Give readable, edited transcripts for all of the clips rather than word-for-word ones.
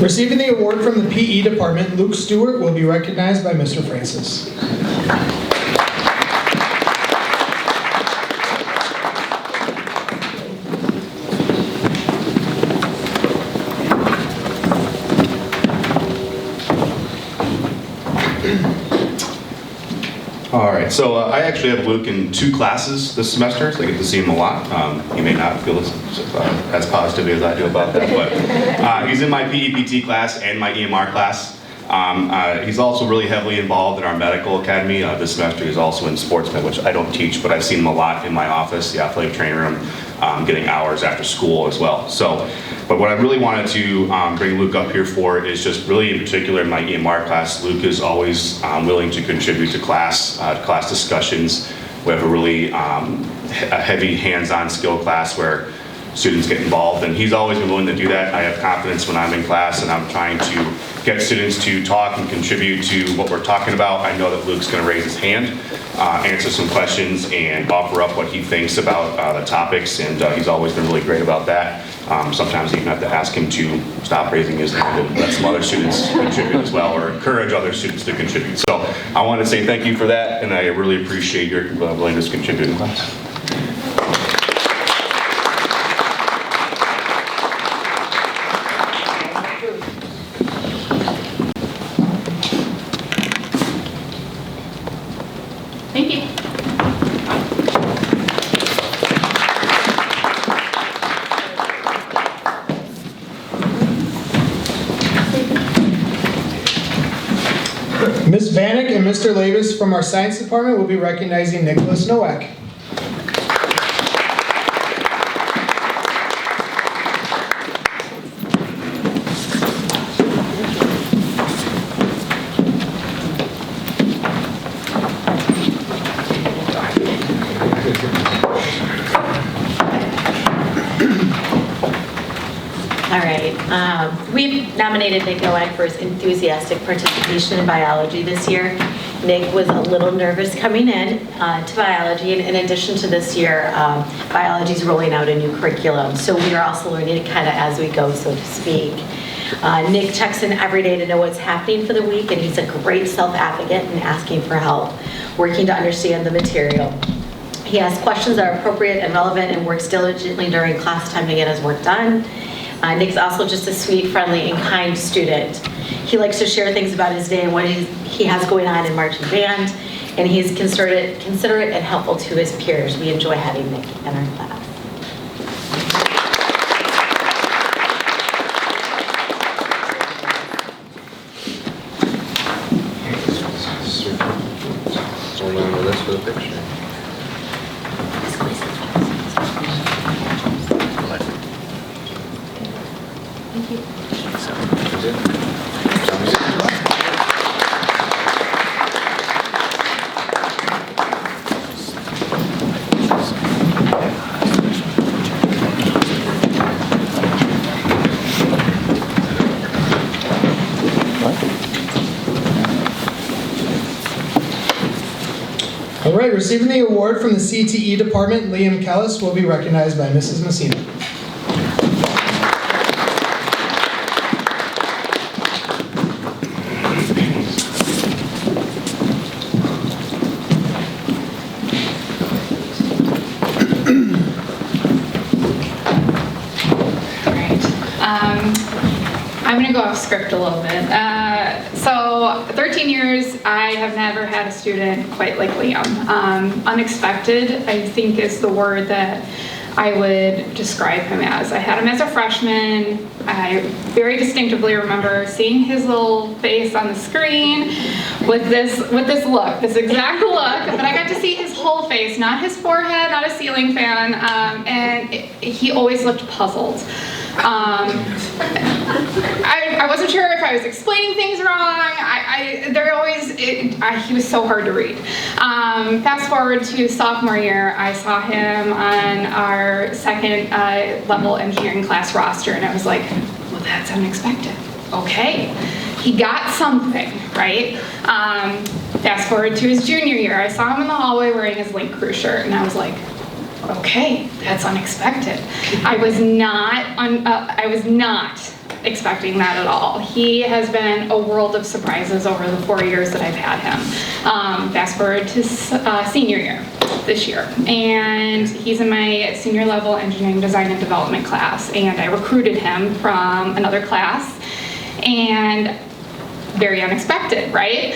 Receiving the award from the PE department, Luke Stewart will be recognized by Mr. Francis. All right, so I actually have Luke in 2 classes this semester, so I get to see him a lot. He may not feel as positively as I do about that, but he's in my PE-PT class and my EMR class. He's also really heavily involved in our medical academy. This semester he's also in sportsman, which I don't teach, but I've seen him a lot in my office, the athletic training room, getting hours after school as well. But what I really wanted to bring Luke up here for is just really in particular in my EMR class, Luke is always willing to contribute to class discussions. We have a really heavy hands-on skill class where students get involved, and he's always been willing to do that. I have confidence when I'm in class and I'm trying to get students to talk and contribute to what we're talking about. I know that Luke's going to raise his hand, answer some questions, and offer up what he thinks about the topics, and he's always been really great about that. Sometimes you even have to ask him to stop raising his hand and let some other students contribute as well, or encourage other students to contribute. So I want to say thank you for that, and I really appreciate your willingness to contribute in class. Thank you. Ms. Vanek and Mr. Lavis from our science department will be recognizing Nicholas Nowak. All right. We've nominated Nick Nowak for his enthusiastic participation in biology this year. Nick was a little nervous coming in to biology, and in addition to this year, biology is rolling out a new curriculum. So we are also learning it kind of as we go, so to speak. Nick checks in every day to know what's happening for the week, and he's a great self-advocate in asking for help, working to understand the material. He asks questions that are appropriate and relevant and works diligently during class time to get his work done. Nick's also just a sweet, friendly, and kind student. He likes to share things about his day and what he has going on in marching band, and he's considerate and helpful to his peers. We enjoy having Nick in our class. Hold on to this for the picture. Thank you. Sounds good. All right, receiving the award from the CTE department, Liam Kellis will be recognized by Mrs. Messina. I'm going to go off script a little bit. So 13 years, I have never had a student quite like Liam. Unexpected, I think, is the word that I would describe him as. I had him as a freshman. I very distinctively remember seeing his little face on the screen with this look, this exact look, but I got to see his whole face, not his forehead, not a ceiling fan, and he always looked puzzled. I wasn't sure if I was explaining things wrong. He was so hard to read. Fast forward to sophomore year, I saw him on our second level engineering class roster, and I was like, well, that's unexpected. Okay, he got something, right? Fast forward to his junior year, I saw him in the hallway wearing his Link Crew shirt, and I was like, okay, that's unexpected. I was not expecting that at all. He has been a world of surprises over the 4 years that I've had him. Fast forward to senior year this year, and he's in my senior level engineering design and development class, and I recruited him from another class, and very unexpected, right?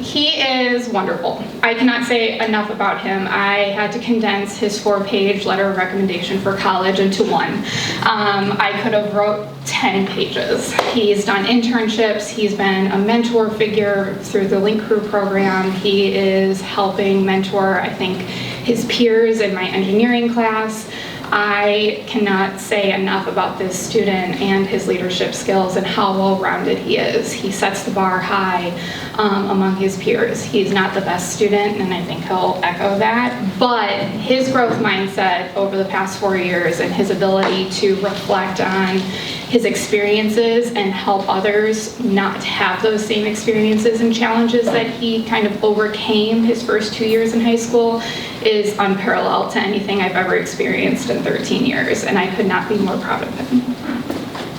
He is wonderful. I cannot say enough about him. I had to condense his 4-page letter of recommendation for college into one. I could have wrote 10 pages. He's done internships. He's been a mentor figure through the Link Crew program. He is helping mentor, I think, his peers in my engineering class. I cannot say enough about this student and his leadership skills and how well-rounded he is. He sets the bar high among his peers. He's not the best student, and I think he'll echo that, but his growth mindset over the past 4 years and his ability to reflect on his experiences and help others not have those same experiences and challenges that he kind of overcame his first 2 years in high school is unparalleled to anything I've ever experienced in 13 years, and I could not be more proud of him.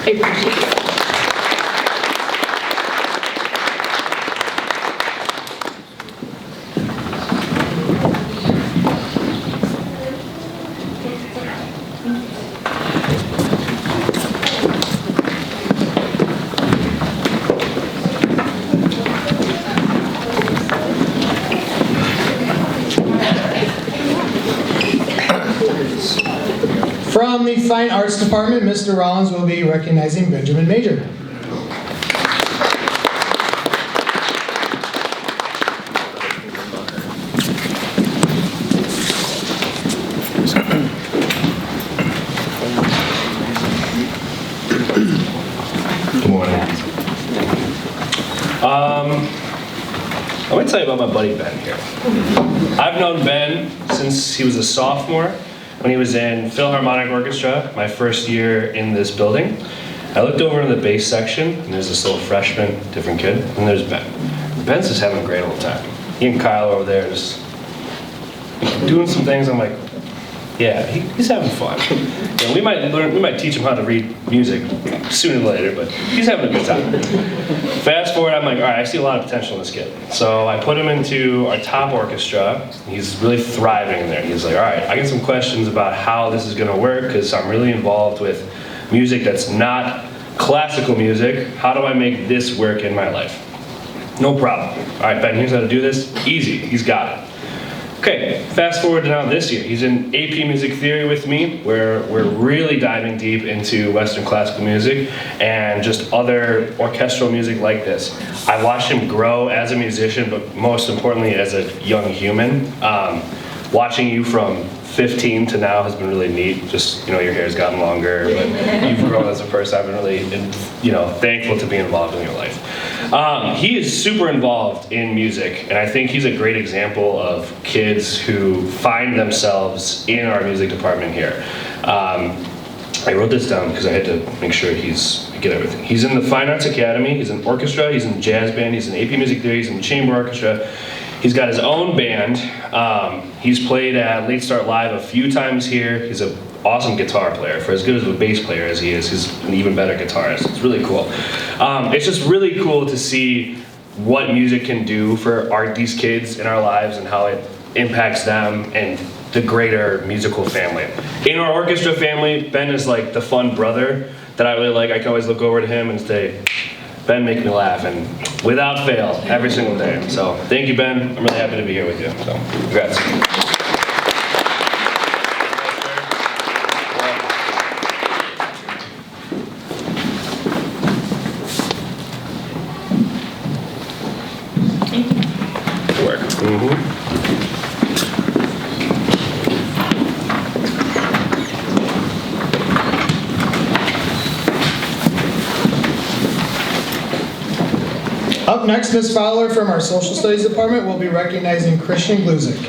I appreciate you. From the Fine Arts Department, Mr. Rollins will be recognizing Benjamin Major. Good morning. Let me tell you about my buddy Ben here. I've known Ben since he was a sophomore when he was in Philharmonic Orchestra, my first year in this building. I looked over in the bass section, and there's this little freshman, different kid, and there's Ben. Ben's just having a great old time. He and Kyle over there just doing some things. I'm like, yeah, he's having fun. And we might teach him how to read music sooner or later, but he's having a good time. Fast forward, I'm like, all right, I see a lot of potential in this kid. So I put him into our top orchestra. He's really thriving in there. He's like, all right, I get some questions about how this is gonna work, because I'm really involved with music that's not classical music. How do I make this work in my life? No problem. All right, Ben, here's how to do this. Easy, he's got it. Okay, fast forward to now this year. He's in AP Music Theory with me, where we're really diving deep into Western classical music and just other orchestral music like this. I watched him grow as a musician, but most importantly as a young human. Watching you from 15 to now has been really neat. Just, your hair's gotten longer, but you've grown as a person. I've been really, thankful to be involved in your life. He is super involved in music, and I think he's a great example of kids who find themselves in our music department here. I wrote this down because I had to make sure get everything. He's in the Fine Arts Academy, he's in orchestra, he's in jazz band, he's in AP Music Theory, he's in chamber orchestra. He's got his own band. He's played at Late Start Live a few times here. He's an awesome guitar player. For as good as a bass player as he is, he's an even better guitarist. It's really cool. It's just really cool to see what music can do for these kids in our lives and how it impacts them and the greater musical family. In our orchestra family, Ben is like the fun brother that I really like. I can always look over to him and say, Ben, make me laugh, and without fail, every single day. So thank you, Ben. I'm really happy to be here with you. So congrats. Good work. Mm-hmm. Up next, Ms. Fowler from our Social Studies Department will be recognizing Christian Gluzik.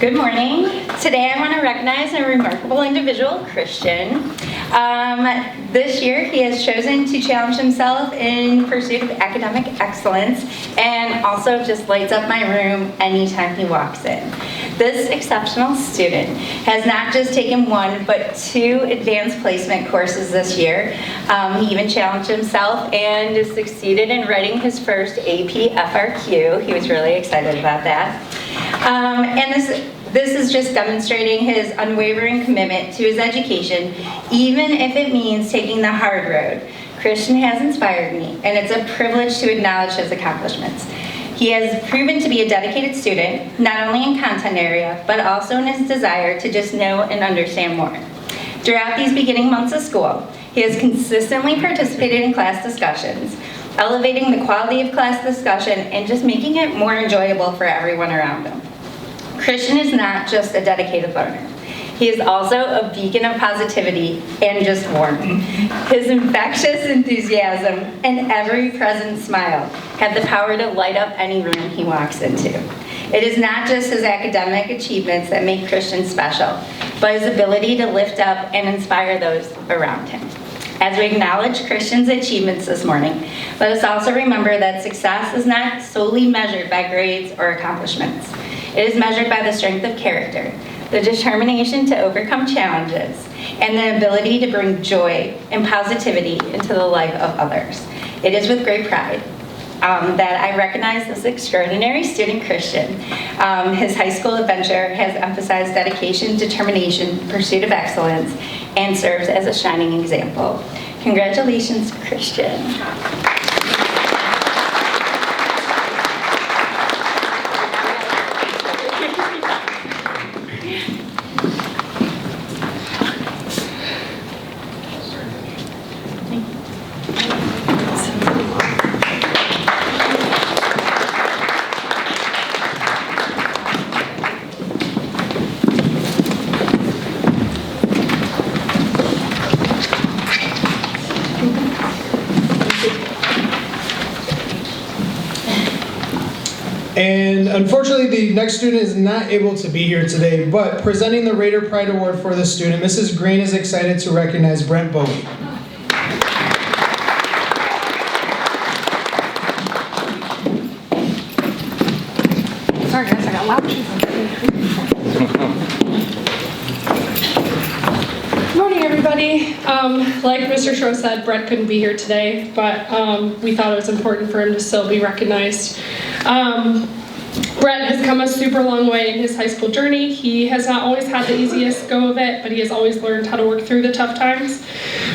Good morning. Today I want to recognize a remarkable individual, Christian. This year, he has chosen to challenge himself in pursuit of academic excellence and also just lights up my room anytime he walks in. This exceptional student has not just taken one, but 2 advanced placement courses this year. He even challenged himself and succeeded in writing his first AP FRQ. He was really excited about that. And this is just demonstrating his unwavering commitment to his education, even if it means taking the hard road. Christian has inspired me, and it's a privilege to acknowledge his accomplishments. He has proven to be a dedicated student, not only in content area, but also in his desire to just know and understand more. Throughout these beginning months of school, he has consistently participated in class discussions, elevating the quality of class discussion and just making it more enjoyable for everyone around him. Christian is not just a dedicated learner. He is also a beacon of positivity and just warmth. His infectious enthusiasm and ever-present smile have the power to light up any room he walks into. It is not just his academic achievements that make Christian special, but his ability to lift up and inspire those around him. As we acknowledge Christian's achievements this morning, let us also remember that success is not solely measured by grades or accomplishments. It is measured by the strength of character, the determination to overcome challenges, and the ability to bring joy and positivity into the life of others. It is with great pride that I recognize this extraordinary student, Christian. His high school adventure has emphasized dedication, determination, pursuit of excellence, and serves as a shining example. Congratulations, Christian. And unfortunately, the next student is not able to be here today, but presenting the Raider Pride Award for this student, Mrs. Green is excited to recognize Brent Bowie. Sorry guys, I got loud. Morning everybody. Like Mr. Stroh said, Brett couldn't be here today, but we thought it was important for him to still be recognized. Brett has come a super long way in his high school journey. He has not always had the easiest go of it, but he has always learned how to work through the tough times.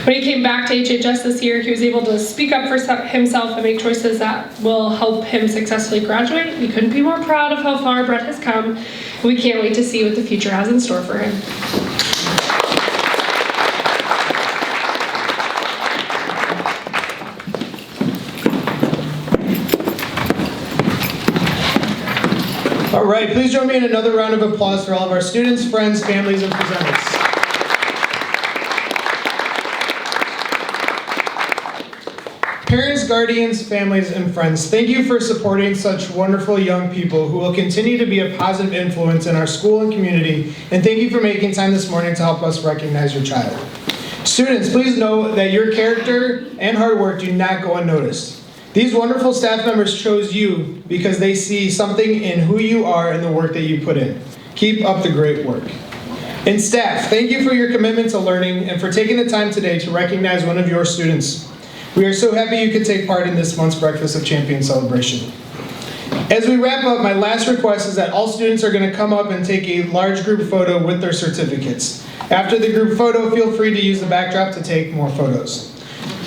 When he came back to HHS this year, he was able to speak up for himself and make choices that will help him successfully graduate. We couldn't be more proud of how far Brett has come. We can't wait to see what the future has in store for him. All right, please join me in another round of applause for all of our students, friends, families, and presenters. Parents, guardians, families, and friends, thank you for supporting such wonderful young people who will continue to be a positive influence in our school and community, and thank you for making time this morning to help us recognize your child. Students, please know that your character and hard work do not go unnoticed. These wonderful staff members chose you because they see something in who you are and the work that you put in. Keep up the great work. And staff, thank you for your commitment to learning and for taking the time today to recognize one of your students. We are so happy you could take part in this month's Breakfast of Champions celebration. As we wrap up, my last request is that all students are going to come up and take a large group photo with their certificates. After the group photo, feel free to use the backdrop to take more photos.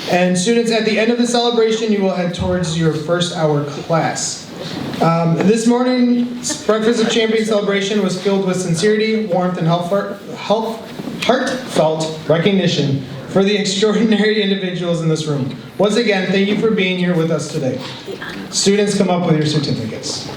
And students, at the end of the celebration, you will head towards your first hour class. This morning's Breakfast of Champions celebration was filled with sincerity, warmth, and heartfelt recognition for the extraordinary individuals in this room. Once again, thank you for being here with us today. Students, come up with your certificates.